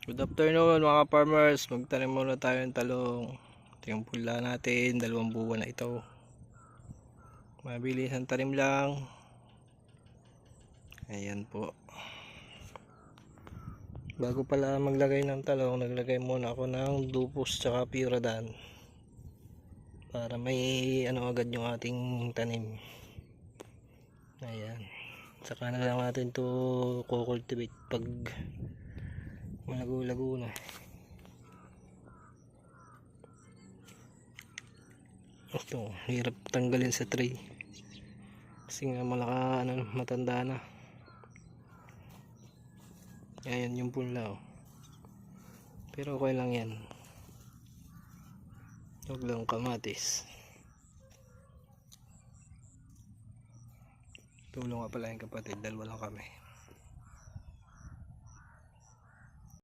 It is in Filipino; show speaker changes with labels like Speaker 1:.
Speaker 1: Good afternoon mga farmers, magtanim muna tayo ng talong. Ito yung pula natin, 2 buwan na ito. Mabilis ang tanim lang. Ayan po. Bago pala maglagay ng talong, naglagay muna ako ng Dupos tsaka Puradan para may agad yung ating tanim. Ayan, saka na lang natin to kukultivate pag malago-lago na. Ito, hirap tanggalin sa tray kasi nga matanda na. Ayan yung punla, oh. Pero okay lang yan, huwag lang kamatis. Tulong nga pala yung kapatid, 2 lang kami.